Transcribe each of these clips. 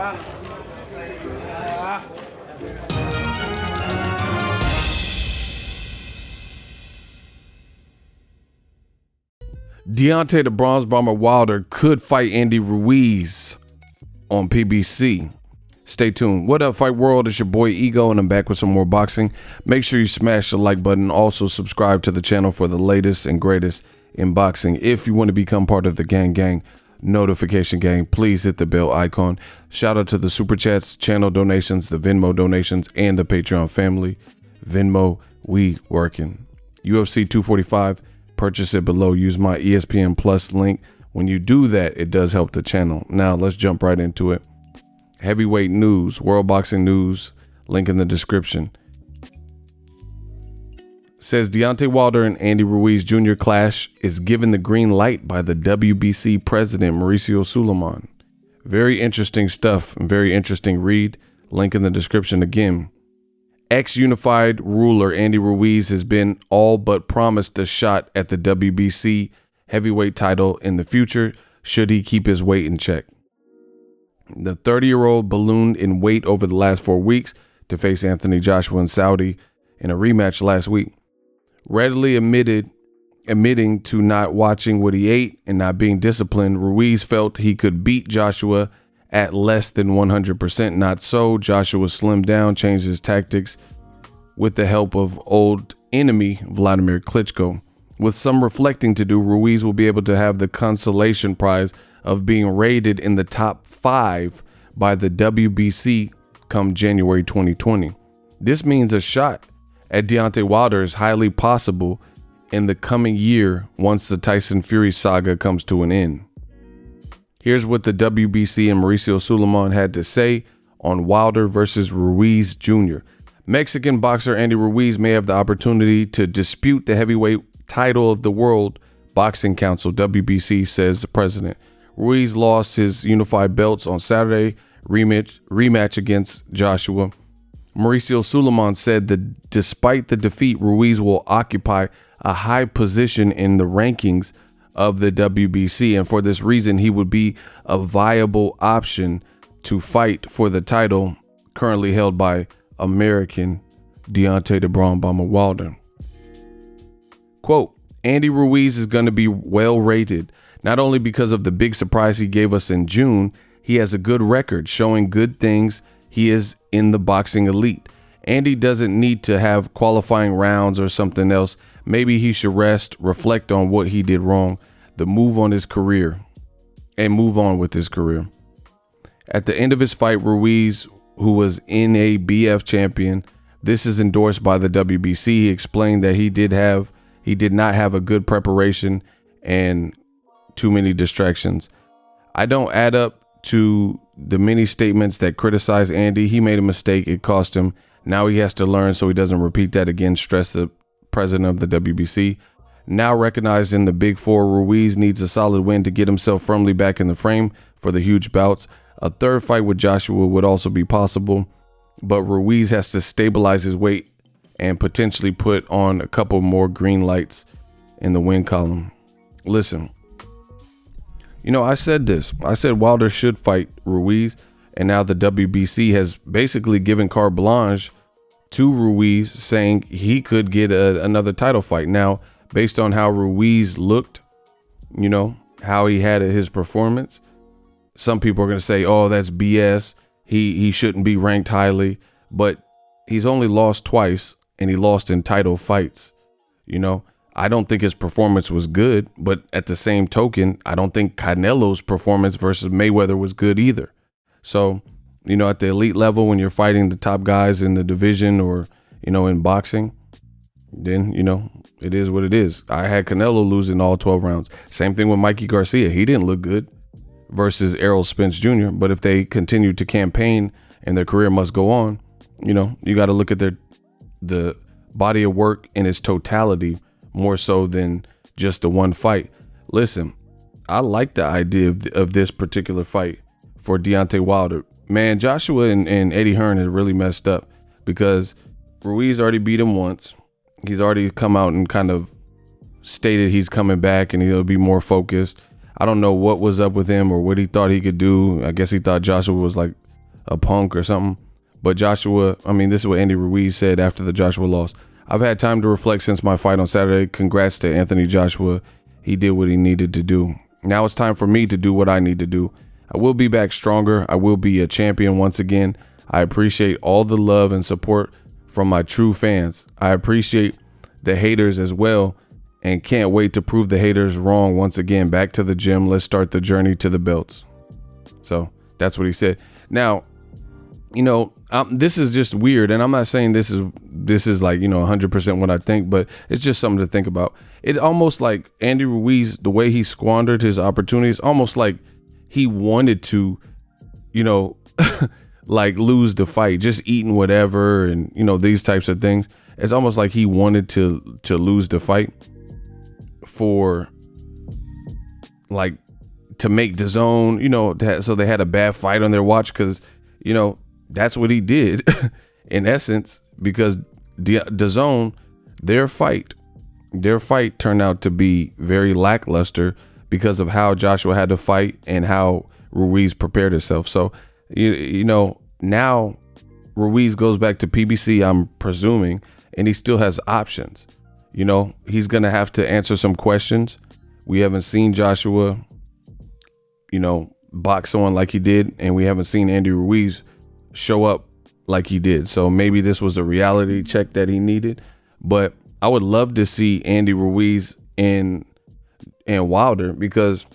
Deontay the Bronze Bomber Wilder could fight Andy Ruiz on PBC. Stay tuned. What up, Fight World? It's your boy Ego, and I'm back with some more boxing. Make sure you smash the like button. Also, subscribe to the channel for the latest and greatest in boxing. If you want to become part of the gang notification gang, please hit the bell icon. Shout out to the super chats, channel donations, the Venmo donations, and the Patreon family. Venmo, we working. UFC 245. Purchase it below. Use my ESPN Plus link. When you do that, it does help the channel. Now, let's jump right into it. Heavyweight news, World Boxing News, link in the description. Says Deontay Wilder and Andy Ruiz Jr. clash is given the green light by the WBC president, Mauricio Suleiman. Very interesting stuff and very interesting read. Link in the description again. Ex-unified ruler Andy Ruiz has been all but promised a shot at the WBC heavyweight title in the future should he keep his weight in check. The 30-year-old ballooned in weight over the last 4 weeks to face Anthony Joshua in Saudi in a rematch last week. Readily admitting to not watching what he ate and not being disciplined, Ruiz felt he could beat Joshua at less than 100%. Not so. Joshua slimmed down, changed his tactics with the help of old enemy Vladimir Klitschko. With some reflecting to do, Ruiz will be able to have the consolation prize of being rated in the top 5 by the WBC come January 2020. This means a shot at Deontay Wilder is highly possible in the coming year once the Tyson Fury saga comes to an end. Here's what the WBC and Mauricio Suleiman had to say on Wilder versus Ruiz Jr. Mexican boxer Andy Ruiz may have the opportunity to dispute the heavyweight title of the World Boxing Council, WBC, says the president. Ruiz lost his unified belts on Saturday rematch against Joshua. Mauricio Suleiman said that despite the defeat, Ruiz will occupy a high position in the rankings of the WBC, and for this reason he would be a viable option to fight for the title currently held by American Deontay the Bronze Bomber Wilder. Quote, Andy Ruiz is going to be well rated, not only because of the big surprise he gave us in June. He has a good record showing good things. He is in the boxing elite. Andy doesn't need to have qualifying rounds or something else. Maybe he should rest, reflect on what he did wrong, move on with his career. At the end of his fight, Ruiz, who was NABF champion, this is endorsed by the WBC. He explained that he did not have a good preparation and too many distractions. I don't add up to the many statements that criticize Andy. He made a mistake. It cost him. Now he has to learn so he doesn't repeat that again, stressed the president of the WBC. Now recognizing the Big Four, Ruiz needs a solid win to get himself firmly back in the frame for the huge bouts. A third fight with Joshua would also be possible, but Ruiz has to stabilize his weight and potentially put on a couple more green lights in the win column. Listen, I said this. I said Wilder should fight Ruiz, and now the WBC has basically given carte blanche to Ruiz, saying he could get another title fight. Now, based on how Ruiz looked, how he had his performance, some people are going to say, oh, that's BS. He shouldn't be ranked highly, but he's only lost twice and he lost in title fights. I don't think his performance was good, but at the same token, I don't think Canelo's performance versus Mayweather was good either. So, at the elite level, when you're fighting the top guys in the division or, in boxing, then, it is what it is. I had Canelo losing all 12 rounds. Same thing with Mikey Garcia. He didn't look good versus Errol Spence Jr. But if they continue to campaign and their career must go on, you got to look at the body of work in its totality more so than just the one fight. Listen, I like the idea of this particular fight for Deontay Wilder. Man, Joshua and Eddie Hearn has really messed up because Ruiz already beat him once. He's already come out and kind of stated he's coming back and he'll be more focused. I don't know what was up with him or what he thought he could do. I guess he thought Joshua was like a punk or something. But Joshua, I mean, this is what Andy Ruiz said after the Joshua loss. I've had time to reflect since my fight on Saturday. Congrats to Anthony Joshua. He did what he needed to do. Now it's time for me to do what I need to do. I will be back stronger. I will be a champion once again. I appreciate all the love and support from my true fans. I appreciate the haters as well and can't wait to prove the haters wrong once again. Back to the gym. Let's start the journey to the belts. So that's what he said. Now, you know, this is just weird, and I'm not saying this is like, you know, 100% what I think, but it's just something to think about. It's almost like Andy Ruiz, the way he squandered his opportunities, almost like he wanted to, you know, like lose the fight, just eating whatever, and you know, these types of things. It's almost like he wanted to lose the fight for, like, to make DAZN, you know, so they had a bad fight on their watch, because, you know, that's what he did in essence, because DAZN, their fight turned out to be very lackluster because of how Joshua had to fight and how Ruiz prepared himself. So, you know, now Ruiz goes back to PBC, I'm presuming, and he still has options. You know, he's going to have to answer some questions. We haven't seen Joshua, you know, box someone like he did, and we haven't seen Andy Ruiz show up like he did. So maybe this was a reality check that he needed. But I would love to see Andy Ruiz and Wilder, because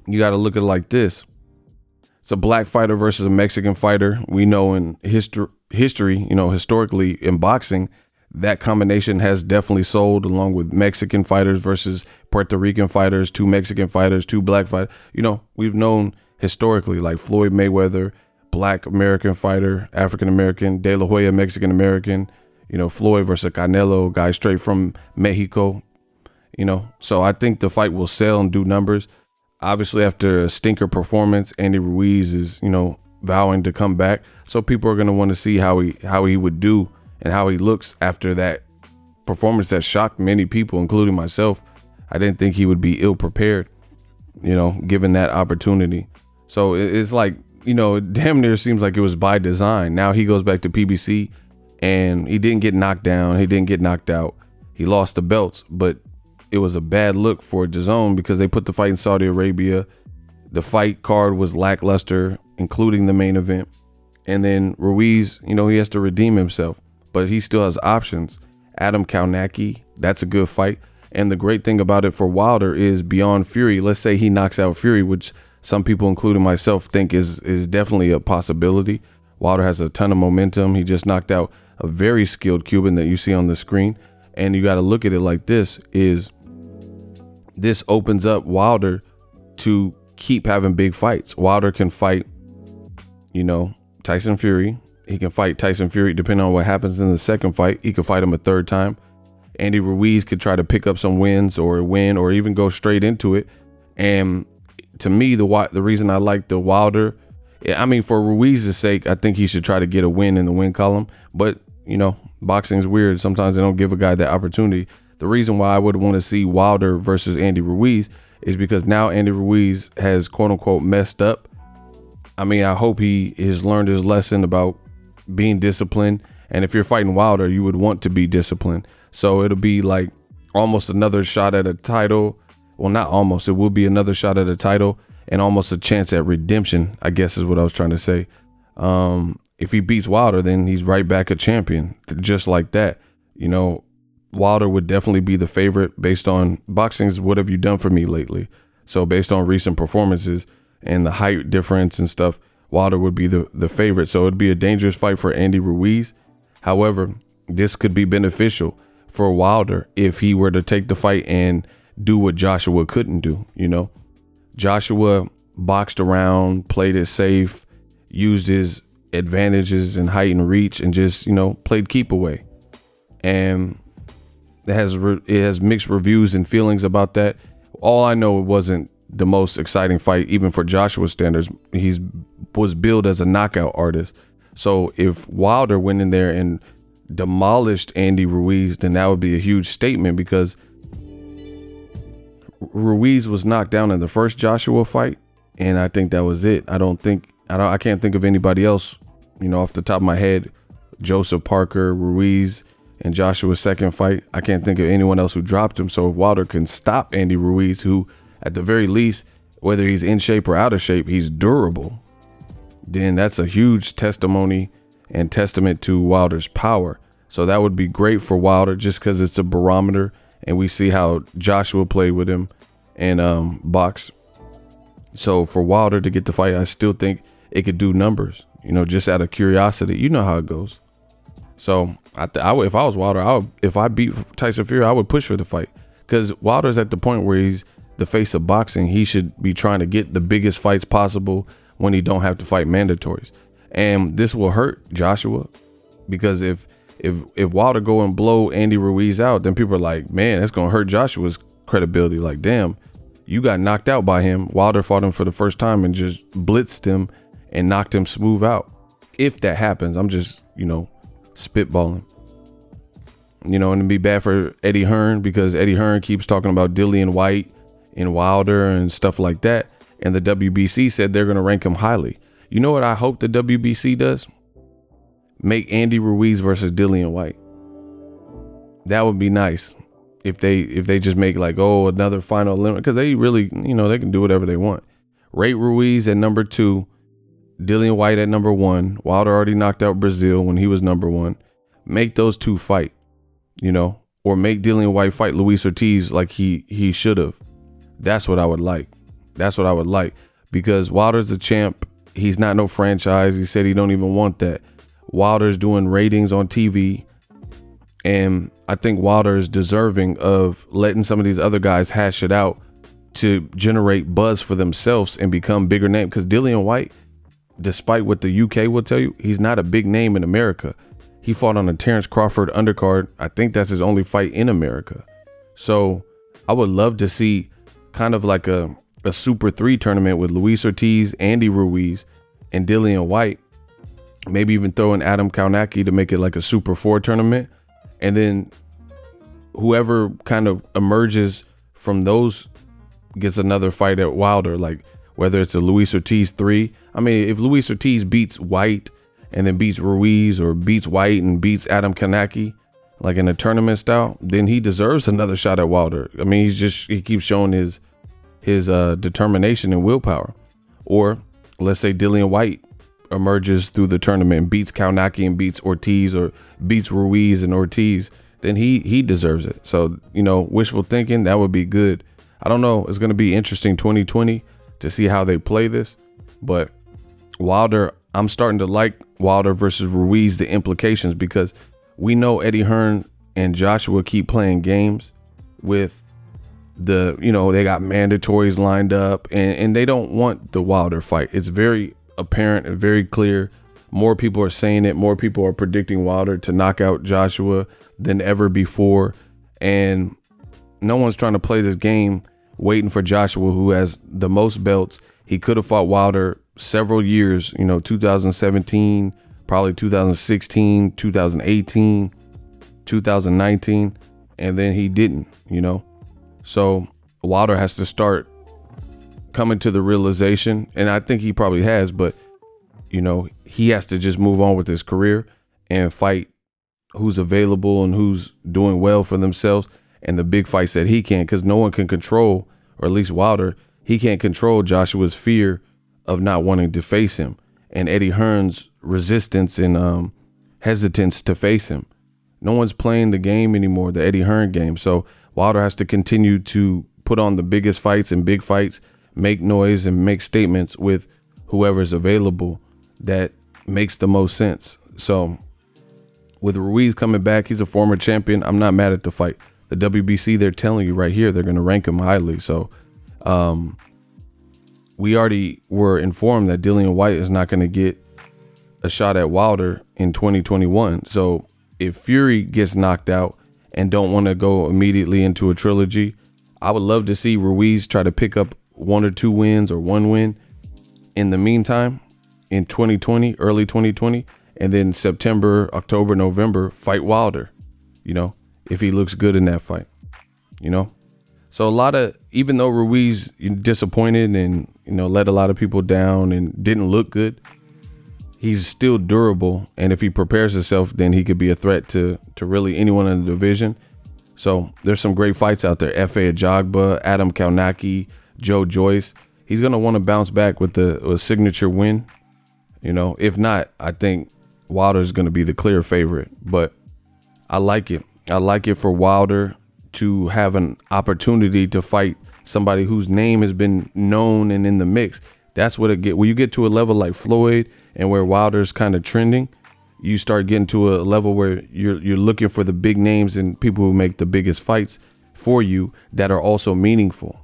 you got to look at it like this. It's a black fighter versus a Mexican fighter. We know in history, you know, historically in boxing, that combination has definitely sold, along with Mexican fighters versus Puerto Rican fighters, 2 Mexican fighters, 2 black fighters. You know, we've known historically, like Floyd Mayweather, black American fighter, African American, De La Hoya, Mexican American, you know, Floyd versus Canelo, guy straight from Mexico, you know. So I think the fight will sell and do numbers. Obviously, after a stinker performance, Andy Ruiz is, you know, vowing to come back. So people are going to want to see how he would do and how he looks after that performance that shocked many people, including myself. I didn't think he would be ill prepared, you know, given that opportunity. So it's like, you know, it damn near seems like it was by design. Now he goes back to PBC, and he didn't get knocked down. He didn't get knocked out. He lost the belts, but it was a bad look for DAZN because they put the fight in Saudi Arabia. The fight card was lackluster, including the main event. And then Ruiz, you know, he has to redeem himself, but he still has options. Adam Kaunacki, that's a good fight. And the great thing about it for Wilder is beyond Fury. Let's say he knocks out Fury, which some people, including myself, think is definitely a possibility. Wilder has a ton of momentum. He just knocked out a very skilled Cuban that you see on the screen. And you got to look at it like this opens up Wilder to keep having big fights. Wilder can fight, you know, Tyson Fury. He can fight Tyson Fury depending on what happens in the second fight. He could fight him a third time. Andy Ruiz could try to pick up some wins or win or even go straight into it. And to me, the reason I like the Wilder, I mean, for Ruiz's sake, I think he should try to get a win in the win column. But, you know, boxing's weird. Sometimes they don't give a guy that opportunity. The reason why I would want to see Wilder versus Andy Ruiz is because now Andy Ruiz has, quote unquote, messed up. I mean, I hope he has learned his lesson about being disciplined. And if you're fighting Wilder, you would want to be disciplined. So it'll be like almost another shot at a title. Well, not almost. It will be another shot at a title and almost a chance at redemption, I guess is what I was trying to say. If he beats Wilder, then he's right back a champion, just like that. You know, Wilder would definitely be the favorite based on boxing's what have you done for me lately. So based on recent performances and the height difference and stuff, Wilder would be the favorite. So it'd be a dangerous fight for Andy Ruiz. However, this could be beneficial for Wilder if he were to take the fight and do what Joshua couldn't do. You know, Joshua boxed around, played it safe, used his advantages in height and reach, and just, you know, played keep away. And it has mixed reviews and feelings about that. All I know, it wasn't the most exciting fight, even for Joshua standards. He was billed as a knockout artist. So if Wilder went in there and demolished Andy Ruiz, then that would be a huge statement, because Ruiz was knocked down in the first Joshua fight, and I think that was it. I don't think I can't think of anybody else, off the top of my head. Joseph Parker, Ruiz, and Joshua's second fight. I can't think of anyone else who dropped him. So if Wilder can stop Andy Ruiz, who at the very least, whether he's in shape or out of shape, he's durable, then that's a huge testimony and testament to Wilder's power. So that would be great for Wilder just because it's a barometer, and we see how Joshua played with him and box. So for Wilder to get the fight, I still think it could do numbers, just out of curiosity. You know how it goes. So if I was Wilder, if I beat Tyson Fury, I would push for the fight, because Wilder's at the point where he's the face of boxing. He should be trying to get the biggest fights possible when he don't have to fight mandatories. And this will hurt Joshua, because if Wilder go and blow Andy Ruiz out, then people are like, man, that's going to hurt Joshua's credibility. Like, damn, you got knocked out by him. Wilder fought him for the first time and just blitzed him and knocked him smooth out. If that happens, I'm just, spitballing. And it'd be bad for Eddie Hearn, because Eddie Hearn keeps talking about Dillian White and Wilder and stuff like that. And the WBC said they're going to rank him highly. You know what I hope the WBC does? Make Andy Ruiz versus Dillian White. That would be nice if they just make like, another final limit, because they really, they can do whatever they want. Rate Ruiz at number 2, Dillian White at number 1. Wilder already knocked out Brazil when he was number 1. Make those two fight, or make Dillian White fight Luis Ortiz like he should have. That's what I would like. That's what I would like, because Wilder's the champ. He's not no franchise. He said he don't even want that. Wilder's doing ratings on TV, and I think Wilder is deserving of letting some of these other guys hash it out to generate buzz for themselves and become bigger name. Because Dillian White, despite what the UK will tell you, he's not a big name in America. He fought on a Terrence Crawford undercard. I think that's his only fight in America. So I would love to see kind of like a Super 3 tournament with Luis Ortiz, Andy Ruiz, and Dillian White. Maybe even throw in Adam Kaunacki to make it like a Super 4 tournament. And then whoever kind of emerges from those gets another fight at Wilder, like whether it's a Luis Ortiz 3. I mean, if Luis Ortiz beats White and then beats Ruiz, or beats White and beats Adam Kaunacki, like in a tournament style, then he deserves another shot at Wilder. I mean, he keeps showing his determination and willpower. Or let's say Dillian White emerges through the tournament and beats Kaunacki and beats Ortiz, or beats Ruiz and Ortiz, then he deserves it. So, wishful thinking, that would be good. I don't know. It's going to be interesting 2020 to see how they play this. But Wilder, I'm starting to like Wilder versus Ruiz, the implications, because we know Eddie Hearn and Joshua keep playing games with they got mandatories lined up, and they don't want the Wilder fight. It's very apparent and very clear. More people are saying it. More people are predicting Wilder to knock out Joshua than ever before. And no one's trying to play this game waiting for Joshua, who has the most belts. He could have fought Wilder several years, 2017, probably 2016, 2018, 2019, and then he didn't, So Wilder has to start coming to the realization, and I think he probably has, but he has to just move on with his career and fight who's available and who's doing well for themselves, and the big fights that he can, because no one can control, or at least Wilder, he can't control Joshua's fear of not wanting to face him, and Eddie Hearn's resistance and hesitance to face him. No one's playing the game anymore, the Eddie Hearn game. So Wilder has to continue to put on the biggest fights and big fights, make noise and make statements with whoever's available that makes the most sense. So with Ruiz coming back, he's a former champion. I'm not mad at the fight. The WBC, they're telling you right here, they're going to rank him highly. So we already were informed that Dillian White is not going to get a shot at Wilder in 2021. So if Fury gets knocked out and don't want to go immediately into a trilogy, I would love to see Ruiz try to pick up 1 or 2 wins or 1 win in the meantime in 2020, early 2020, and then September, October, November, fight Wilder, if he looks good in that fight, So a lot of, even though Ruiz disappointed and let a lot of people down and didn't look good, he's still durable. And if he prepares himself, then he could be a threat to really anyone in the division. So there's some great fights out there. Efe Ajagba, Adam Kaunaki, Joe Joyce. He's going to want to bounce back with a signature win. If not, I think Wilder's going to be the clear favorite. But I like it. I like it for Wilder to have an opportunity to fight somebody whose name has been known and in the mix. That's what it get. When you get to a level like Floyd and where Wilder's kind of trending, you start getting to a level where you're looking for the big names and people who make the biggest fights for you that are also meaningful.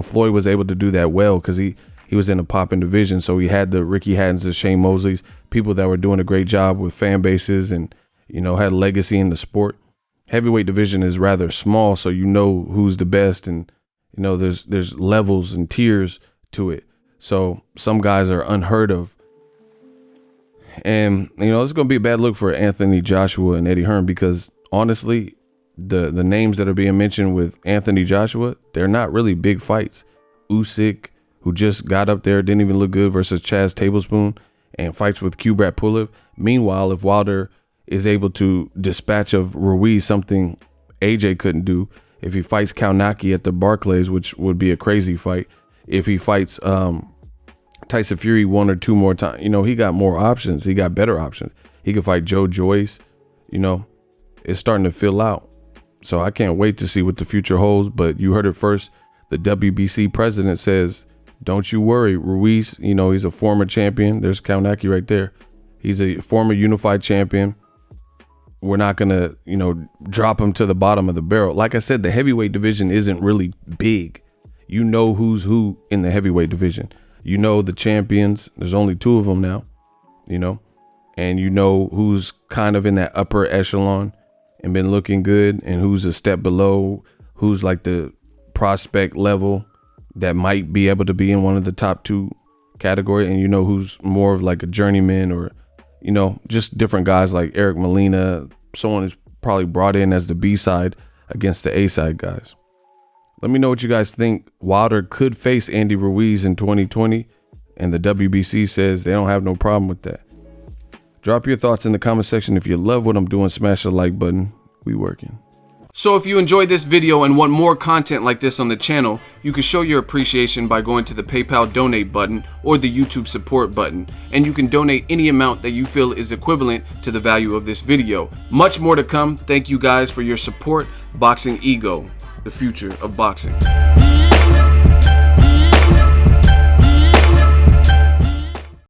Floyd was able to do that well because he was in a popping division. So he had the Ricky Hattons, the Shane Mosleys, people that were doing a great job with fan bases and, had legacy in the sport. Heavyweight division is rather small, so who's the best, and there's levels and tiers to it. So some guys are unheard of. And, it's going to be a bad look for Anthony Joshua and Eddie Hearn because, honestly, the names that are being mentioned with Anthony Joshua, they're not really big fights. Usyk, who just got up there, didn't even look good, versus Chaz Tablespoon, and fights with Kubrat Pulev. Meanwhile, if Wilder is able to dispatch of Ruiz, something AJ couldn't do, if he fights Kaunaki at the Barclays, which would be a crazy fight, if he fights Tyson Fury one or two more times, he got more options. He got better options. He could fight Joe Joyce. It's starting to fill out. So I can't wait to see what the future holds. But you heard it first. The WBC president says, don't you worry. Ruiz, he's a former champion. There's Kaunaki right there. He's a former unified champion. We're not going to, drop him to the bottom of the barrel. Like I said, the heavyweight division isn't really big. Who's who in the heavyweight division. The champions. There's only 2 of them now, and who's kind of in that upper echelon and been looking good, and who's a step below, who's like the prospect level that might be able to be in one of the top 2 category, and who's more of like a journeyman or just different guys like Eric Molina. Someone is probably brought in as the B side against the A side guys. Let me know what you guys think. Wilder could face Andy Ruiz in 2020, and the WBC says they don't have no problem with that. Drop your thoughts in the comment section. If you love what I'm doing, smash the like button. We working. So if you enjoyed this video and want more content like this on the channel, you can show your appreciation by going to the PayPal donate button or the YouTube support button, and you can donate any amount that you feel is equivalent to the value of this video. Much more to come. Thank you guys for your support. Boxing Ego, the future of boxing.